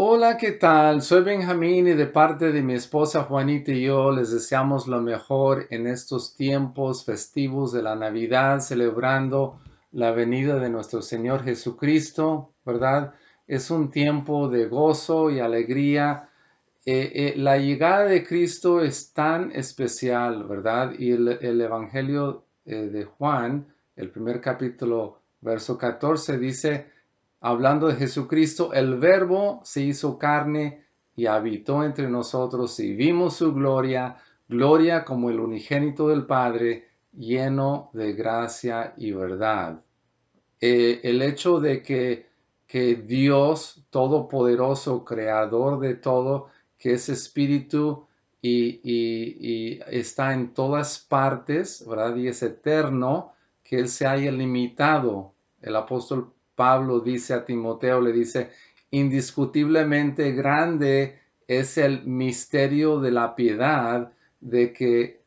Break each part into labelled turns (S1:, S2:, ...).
S1: Hola, ¿qué tal? Soy Benjamín y de parte de mi esposa Juanita y yo les deseamos lo mejor en estos tiempos festivos de la Navidad, celebrando la venida de nuestro Señor Jesucristo, ¿verdad? Es un tiempo de gozo y alegría. La llegada de Cristo es tan especial, ¿verdad? Y el Evangelio de Juan, el primer capítulo, verso 14, dice, hablando de Jesucristo, el Verbo se hizo carne y habitó entre nosotros y vimos su gloria, gloria como el unigénito del Padre, lleno de gracia y verdad. El hecho de que Dios Todopoderoso, Creador de todo, que es Espíritu y está en todas partes, ¿verdad? Y es eterno, que Él se haya limitado. El apóstol Pablo dice a Timoteo, le dice, indiscutiblemente grande es el misterio de la piedad, de que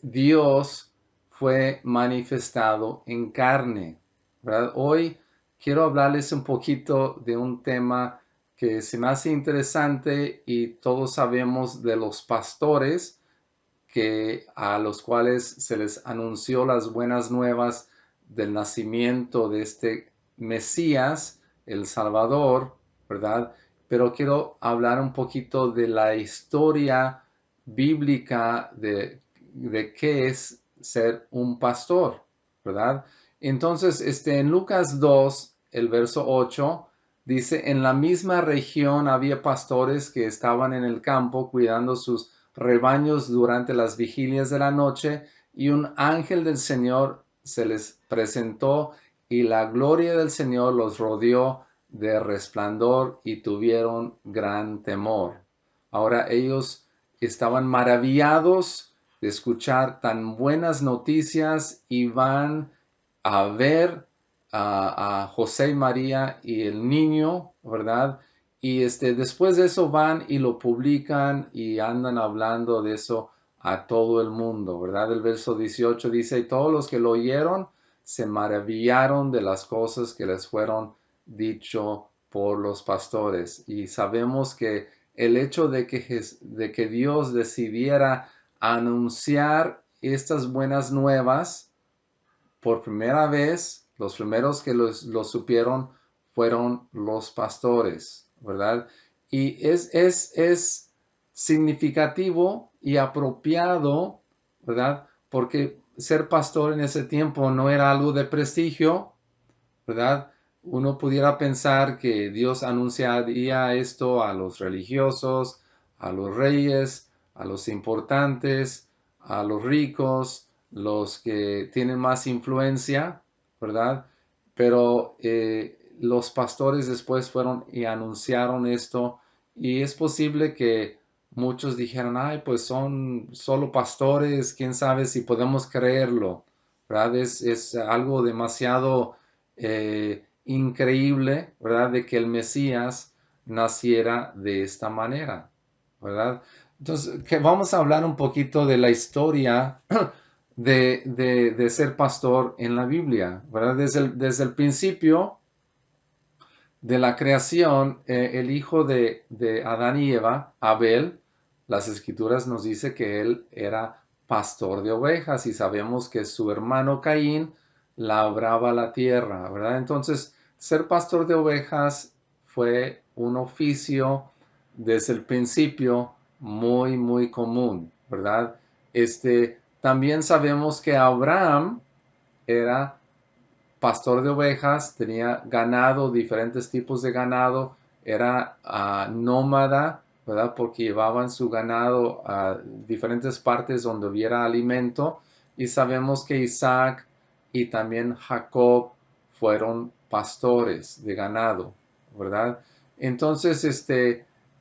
S1: Dios fue manifestado en carne, ¿verdad? Hoy quiero hablarles un poquito de un tema que se me hace interesante y todos sabemos de los pastores que a los cuales se les anunció las buenas nuevas del nacimiento de este Mesías, el Salvador, ¿verdad? Pero quiero hablar un poquito de la historia bíblica de qué es ser un pastor, ¿verdad? Entonces, en Lucas 2, el verso 8, dice, en la misma región había pastores que estaban en el campo cuidando sus rebaños durante las vigilias de la noche, y un ángel del Señor se les presentó y la gloria del Señor los rodeó de resplandor y tuvieron gran temor. Ahora ellos estaban maravillados de escuchar tan buenas noticias y van a ver a José y María y el niño, ¿verdad? Y después de eso van y lo publican y andan hablando de eso a todo el mundo, ¿verdad? El verso 18 dice, y todos los que lo oyeron se maravillaron de las cosas que les fueron dicho por los pastores. Y sabemos que el hecho de que Dios decidiera anunciar estas buenas nuevas por primera vez, los primeros que lo supieron fueron los pastores, ¿verdad? Y es significativo y apropiado, ¿verdad? Porque ser pastor en ese tiempo no era algo de prestigio, ¿verdad? Uno pudiera pensar que Dios anunciaría esto a los religiosos, a los reyes, a los importantes, a los ricos, los que tienen más influencia, ¿verdad? Pero los pastores después fueron y anunciaron esto, y es posible que muchos dijeran, ay, pues son solo pastores, quién sabe si podemos creerlo, ¿verdad? Es algo demasiado increíble, ¿verdad? De que el Mesías naciera de esta manera, ¿verdad? Entonces, que vamos a hablar un poquito de la historia de ser pastor en la Biblia, ¿verdad? Desde el principio de la creación, el hijo de Adán y Eva, Abel, las escrituras nos dice que él era pastor de ovejas y sabemos que su hermano Caín labraba la tierra, ¿verdad? Entonces, ser pastor de ovejas fue un oficio desde el principio muy, muy común, ¿verdad? También sabemos que Abraham era pastor de ovejas, tenía ganado, diferentes tipos de ganado, era nómada, ¿verdad? Porque llevaban su ganado a diferentes partes donde hubiera alimento. Y sabemos que Isaac y también Jacob fueron pastores de ganado, ¿verdad? Entonces,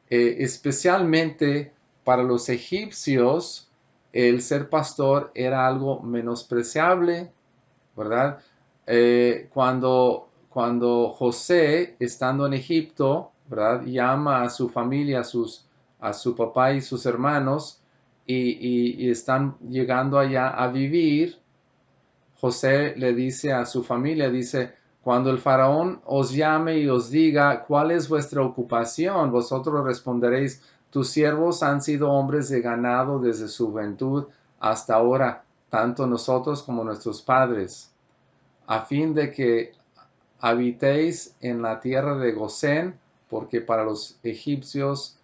S1: especialmente para los egipcios, el ser pastor era algo menospreciable, ¿verdad? Cuando José, estando en Egipto, ¿verdad? Llama a su familia, a su papá y sus hermanos, y están llegando allá a vivir, José le dice a su familia, dice, Cuando el faraón os llame y os diga, ¿cuál es vuestra ocupación? Vosotros responderéis, tus siervos han sido hombres de ganado desde su juventud hasta ahora, tanto nosotros como nuestros padres, a fin de que habitéis en la tierra de Gosén, porque para los egipcios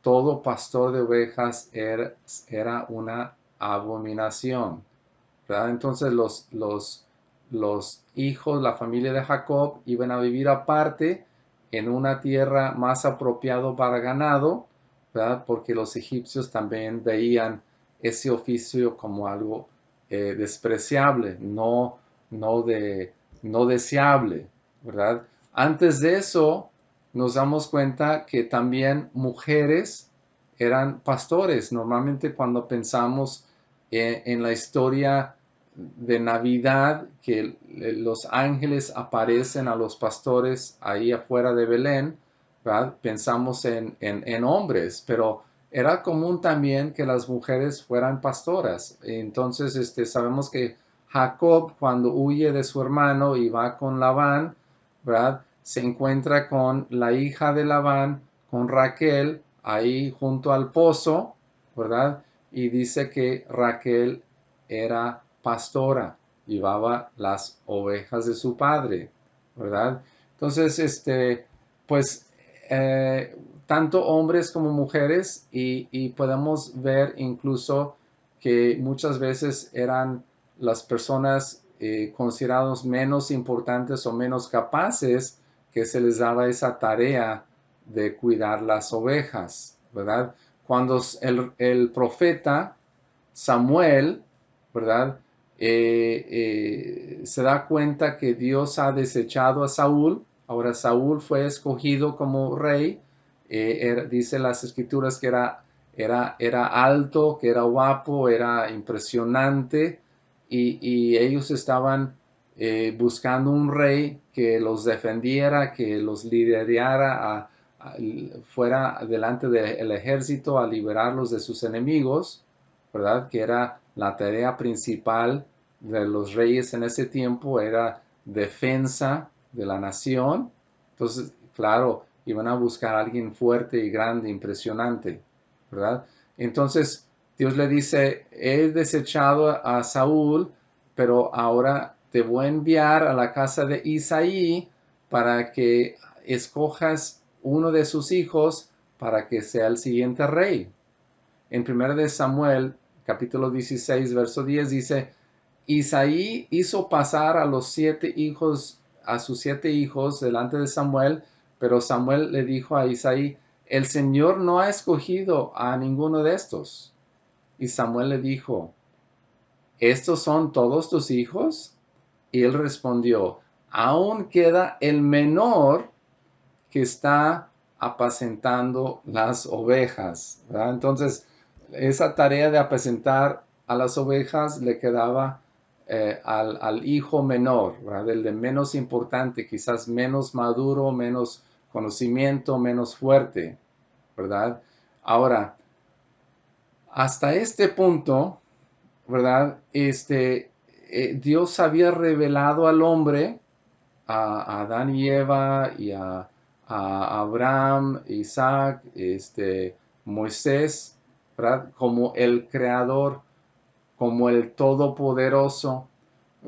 S1: todo pastor de ovejas era una abominación. ¿Verdad? Entonces los hijos, la familia de Jacob, iban a vivir aparte en una tierra más apropiado para ganado, ¿verdad? Porque los egipcios también veían ese oficio como algo despreciable, no, no deseable, ¿verdad? Antes de eso, nos damos cuenta que también mujeres eran pastores. Normalmente cuando pensamos en la historia de Navidad, que los ángeles aparecen a los pastores ahí afuera de Belén, ¿verdad? Pensamos en hombres, pero era común también que las mujeres fueran pastoras. Entonces, sabemos que Jacob, cuando huye de su hermano y va con Labán, ¿verdad? Se encuentra con la hija de Labán, con Raquel, ahí junto al pozo, ¿verdad? Y dice que Raquel era pastora, llevaba las ovejas de su padre, ¿verdad? Entonces, pues, tanto hombres como mujeres, y podemos ver incluso que muchas veces eran las personas considerados menos importantes o menos capaces que se les daba esa tarea de cuidar las ovejas, ¿verdad? Cuando el profeta Samuel, ¿verdad? Se da cuenta que Dios ha desechado a Saúl. Ahora Saúl fue escogido como rey. Dice las escrituras que era alto, que era guapo, era impresionante. Y ellos estaban buscando un rey que los defendiera, que los liderara, fuera delante del ejército a liberarlos de sus enemigos, ¿verdad? Que era la tarea principal de los reyes en ese tiempo, era defensa de la nación. Entonces, claro, iban a buscar a alguien fuerte y grande, impresionante, ¿verdad? Entonces, Dios le dice, he desechado a Saúl, pero ahora te voy a enviar a la casa de Isaí para que escojas uno de sus hijos para que sea el siguiente rey. En 1 de Samuel, capítulo 16, verso 10 dice, Isaí hizo pasar a sus 7 hijos delante de Samuel, pero Samuel le dijo a Isaí, el Señor no ha escogido a ninguno de estos. Y Samuel le dijo, ¿estos son todos tus hijos? Y él respondió, aún queda el menor que está apacentando las ovejas, ¿verdad? Entonces, esa tarea de apacentar a las ovejas le quedaba al hijo menor, ¿verdad? El de menos importante, quizás menos maduro, menos conocimiento, menos fuerte, ¿verdad? Ahora, hasta este punto, ¿verdad? Dios había revelado al hombre, a Adán y Eva y a Abraham, Isaac, Moisés, ¿verdad? Como el creador, como el todopoderoso,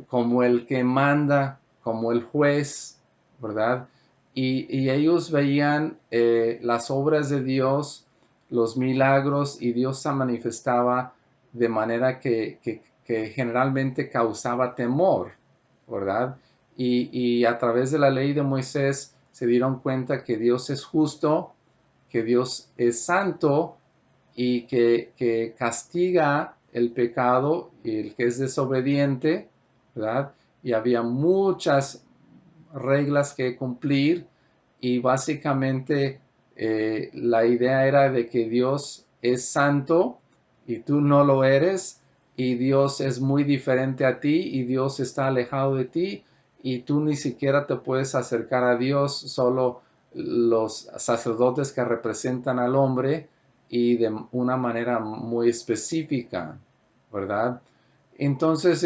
S1: como el que manda, como el juez, ¿verdad? Y ellos veían las obras de Dios, los milagros, y Dios se manifestaba de manera que generalmente causaba temor, ¿verdad? Y a través de la ley de Moisés se dieron cuenta que Dios es justo, que Dios es santo y que castiga el pecado y el que es desobediente, ¿verdad? Y había muchas reglas que cumplir y básicamente la idea era de que Dios es santo y tú no lo eres, y Dios es muy diferente a ti y Dios está alejado de ti y tú ni siquiera te puedes acercar a Dios, solo los sacerdotes que representan al hombre y de una manera muy específica, ¿verdad? Entonces,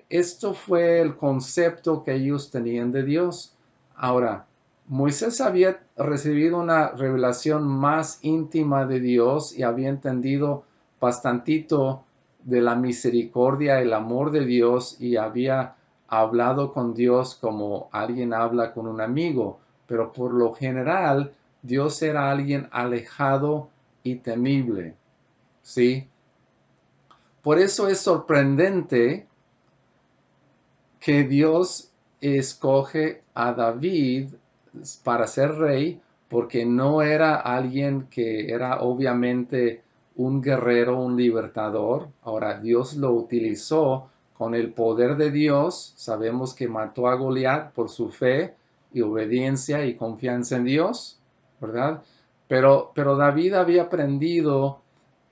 S1: esto fue el concepto que ellos tenían de Dios. Ahora, Moisés había recibido una revelación más íntima de Dios y había entendido bastantito de la misericordia, el amor de Dios y había hablado con Dios como alguien habla con un amigo, pero por lo general Dios era alguien alejado y temible, ¿sí? Por eso es sorprendente que Dios escoge a David para ser rey, porque no era alguien que era obviamente un guerrero, un libertador. Ahora, Dios lo utilizó con el poder de Dios. Sabemos que mató a Goliat por su fe y obediencia y confianza en Dios, ¿verdad? Pero David había aprendido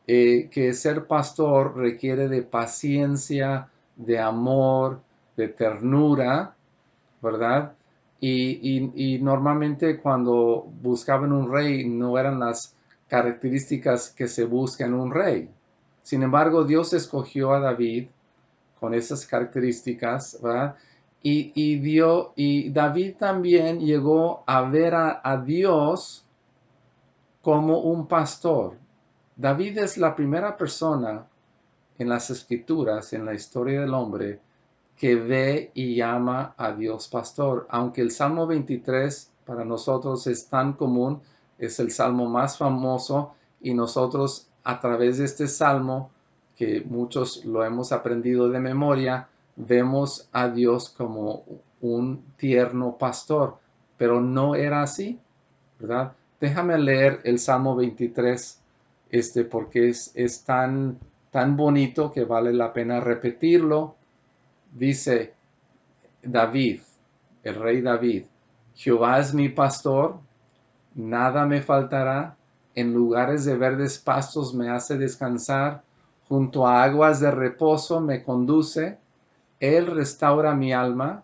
S1: que ser pastor requiere de paciencia, de amor, de ternura, ¿verdad? Y normalmente cuando buscaban un rey no eran las características que se busca en un rey. Sin embargo, Dios escogió a David con esas características, ¿verdad? Y David también llegó a ver a Dios como un pastor. David es la primera persona en las escrituras, en la historia del hombre, que ve y llama a Dios pastor. Aunque el Salmo 23 para nosotros es tan común, es el salmo más famoso y nosotros a través de este salmo, que muchos lo hemos aprendido de memoria, vemos a Dios como un tierno pastor, pero no era así, ¿verdad? Déjame leer el Salmo 23, porque es tan bonito que vale la pena repetirlo. Dice David, el rey David, Jehová es mi pastor, nada me faltará, en lugares de verdes pastos me hace descansar, junto a aguas de reposo me conduce, él restaura mi alma,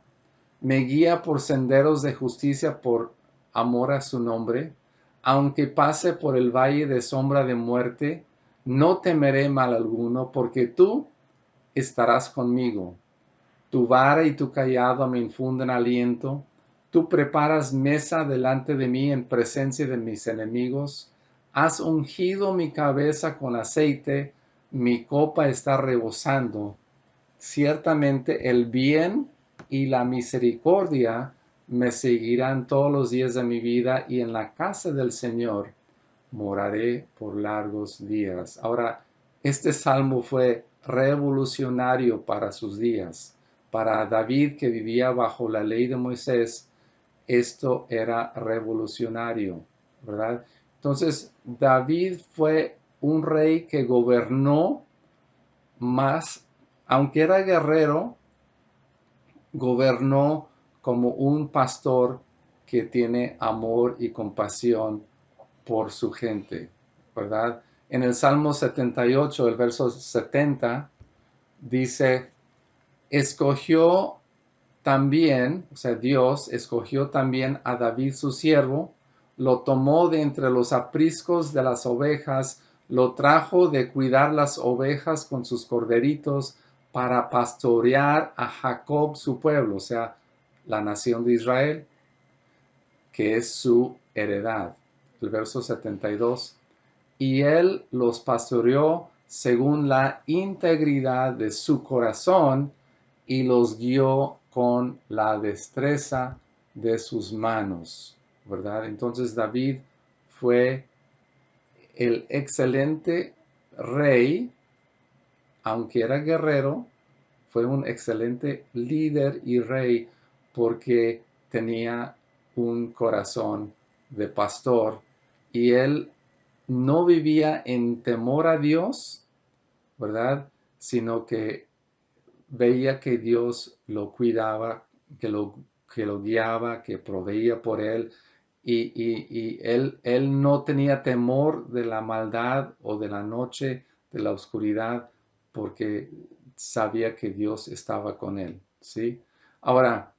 S1: me guía por senderos de justicia por amor a su nombre, aunque pase por el valle de sombra de muerte, no temeré mal alguno, porque tú estarás conmigo. Tu vara y tu cayado me infunden aliento. Tú preparas mesa delante de mí en presencia de mis enemigos. Has ungido mi cabeza con aceite, mi copa está rebosando. Ciertamente el bien y la misericordia me seguirán todos los días de mi vida y en la casa del Señor moraré por largos días. Ahora, este salmo fue revolucionario para sus días. Para David, que vivía bajo la ley de Moisés, esto era revolucionario, ¿verdad? Entonces, David fue un rey que gobernó más, aunque era guerrero, gobernó como un pastor que tiene amor y compasión por su gente, ¿verdad? En el Salmo 78, el verso 70, dice, escogió también, o sea, Dios escogió también a David su siervo, lo tomó de entre los apriscos de las ovejas, lo trajo de cuidar las ovejas con sus corderitos para pastorear a Jacob su pueblo, o sea, la nación de Israel, que es su heredad. El verso 72. Y él los pastoreó según la integridad de su corazón y los guió con la destreza de sus manos, ¿verdad? Entonces David fue el excelente rey, aunque era guerrero, fue un excelente líder y rey porque tenía un corazón de pastor y él no vivía en temor a Dios, ¿verdad? Sino que veía que Dios lo cuidaba, que lo guiaba, que proveía por él. Y él no tenía temor de la maldad o de la noche, de la oscuridad, porque sabía que Dios estaba con él, ¿sí? Ahora,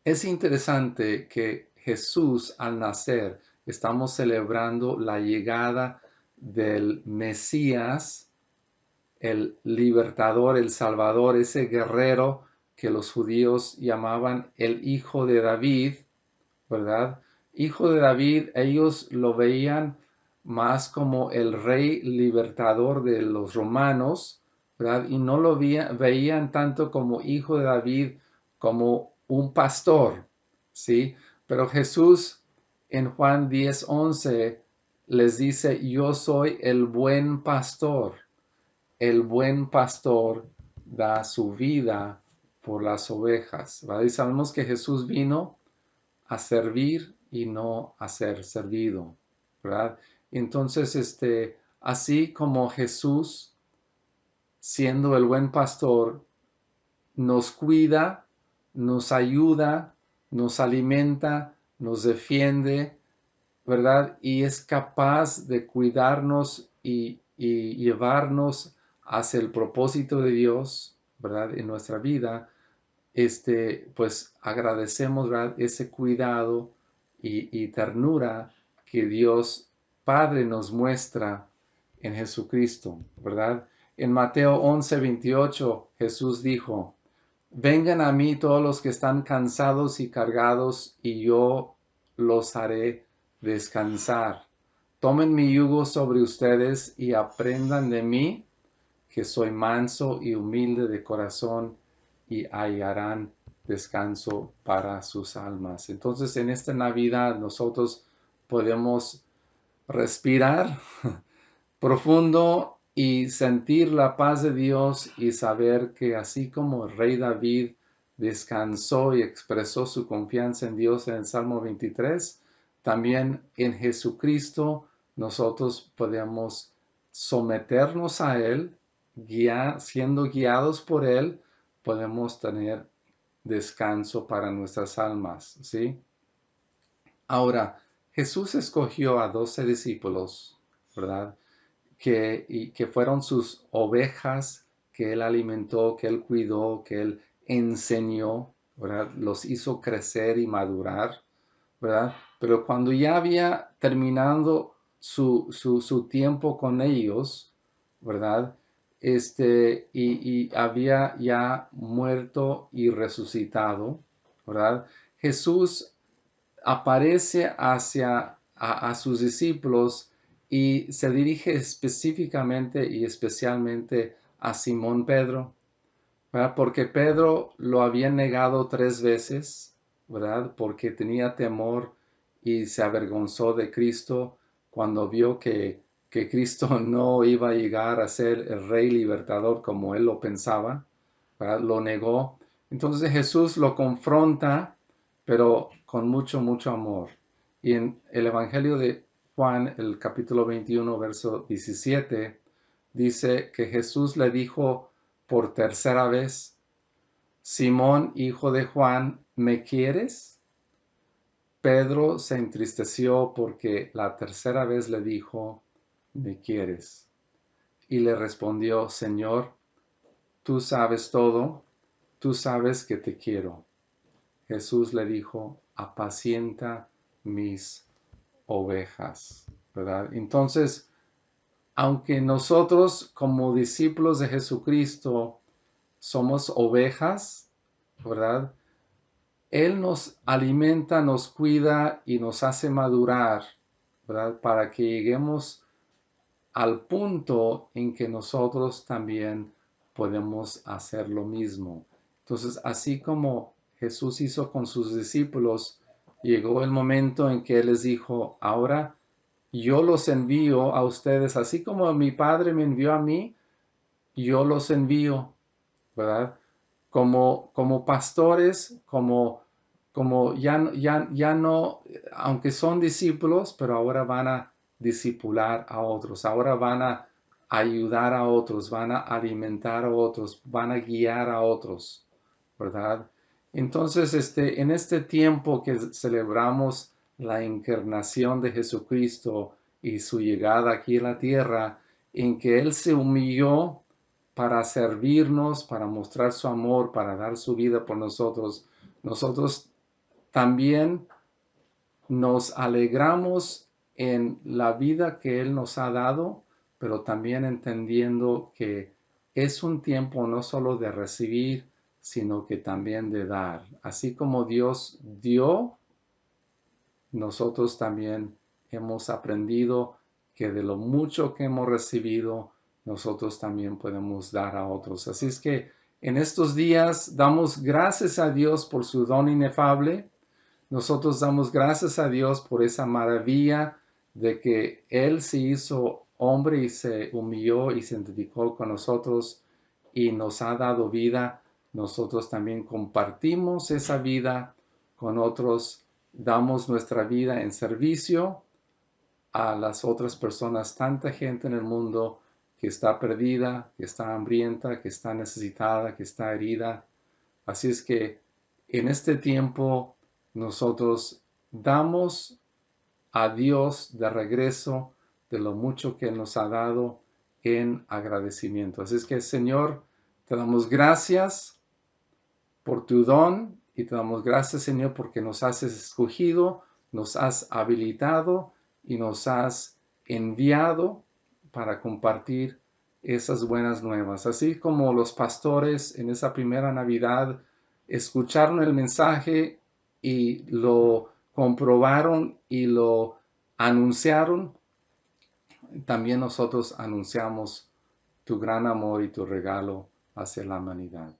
S1: es interesante que Jesús al nacer, estamos celebrando la llegada del Mesías el libertador, el salvador, ese guerrero que los judíos llamaban el hijo de David, ¿verdad? Hijo de David, ellos lo veían más como el rey libertador de los romanos, ¿verdad? Y no lo veían tanto como hijo de David, como un pastor, ¿sí? Pero Jesús en Juan 10:11 les dice, yo soy el buen pastor. El buen pastor da su vida por las ovejas, ¿verdad? Y sabemos que Jesús vino a servir y no a ser servido, ¿verdad? Entonces, así como Jesús, siendo el buen pastor, nos cuida, nos ayuda, nos alimenta, nos defiende, ¿verdad? Y es capaz de cuidarnos y llevarnos hacia el propósito de Dios, ¿verdad? En nuestra vida, pues agradecemos, ¿verdad? Ese cuidado y ternura que Dios Padre nos muestra en Jesucristo, ¿verdad? En Mateo 11:28 Jesús dijo, vengan a mí todos los que están cansados y cargados, y yo los haré descansar. Tomen mi yugo sobre ustedes y aprendan de mí, que soy manso y humilde de corazón, y hallarán descanso para sus almas. Entonces, en esta Navidad nosotros podemos respirar profundo y sentir la paz de Dios y saber que así como el rey David descansó y expresó su confianza en Dios en el Salmo 23, también en Jesucristo nosotros podemos someternos a Él, siendo guiados por Él, podemos tener descanso para nuestras almas, ¿sí? Ahora, Jesús escogió a 12 discípulos, ¿verdad? Que fueron sus ovejas que él alimentó, que él cuidó, que él enseñó, ¿verdad? Los hizo crecer y madurar, ¿verdad? Pero cuando ya había terminado su tiempo con ellos, ¿verdad? Y había ya muerto y resucitado, ¿verdad? Jesús aparece a sus discípulos y se dirige específicamente y especialmente a Simón Pedro, ¿verdad? Porque Pedro lo había negado 3 veces, ¿verdad? Porque tenía temor y se avergonzó de Cristo cuando vio que Cristo no iba a llegar a ser el rey libertador como él lo pensaba, ¿verdad? Lo negó. Entonces Jesús lo confronta, pero con mucho, mucho amor. Y en el Evangelio de Juan, el capítulo 21, verso 17, dice que Jesús le dijo por tercera vez, Simón, hijo de Juan, ¿me quieres? Pedro se entristeció porque la tercera vez le dijo, ¿me quieres? Y le respondió, Señor, tú sabes todo, tú sabes que te quiero. Jesús le dijo, apacienta mis ovejas, ¿verdad? Entonces, aunque nosotros como discípulos de Jesucristo somos ovejas, ¿verdad? Él nos alimenta, nos cuida y nos hace madurar, ¿verdad? Para que lleguemos al punto en que nosotros también podemos hacer lo mismo. Entonces, así como Jesús hizo con sus discípulos, llegó el momento en que Él les dijo, ahora yo los envío a ustedes, así como mi Padre me envió a mí, yo los envío, ¿verdad? Como pastores, como ya no, aunque son discípulos, pero ahora van a discipular a otros, ahora van a ayudar a otros, van a alimentar a otros, van a guiar a otros, ¿verdad? Entonces, en este tiempo que celebramos la encarnación de Jesucristo y su llegada aquí a la tierra, en que Él se humilló para servirnos, para mostrar su amor, para dar su vida por nosotros, nosotros también nos alegramos en la vida que Él nos ha dado, pero también entendiendo que es un tiempo no solo de recibir, sino que también de dar. Así como Dios dio, nosotros también hemos aprendido que de lo mucho que hemos recibido, nosotros también podemos dar a otros. Así es que en estos días damos gracias a Dios por su don inefable. Nosotros damos gracias a Dios por esa maravilla de que Él se hizo hombre y se humilló y se identificó con nosotros y nos ha dado vida. Nosotros también compartimos esa vida con otros, damos nuestra vida en servicio a las otras personas, tanta gente en el mundo que está perdida, que está hambrienta, que está necesitada, que está herida. Así es que en este tiempo nosotros damos a Dios de regreso de lo mucho que Él nos ha dado en agradecimiento. Así es que, Señor, te damos gracias por tu don y te damos gracias, Señor, porque nos has escogido, nos has habilitado y nos has enviado para compartir esas buenas nuevas. Así como los pastores en esa primera Navidad escucharon el mensaje y lo comprobaron y lo anunciaron, también nosotros anunciamos tu gran amor y tu regalo hacia la humanidad.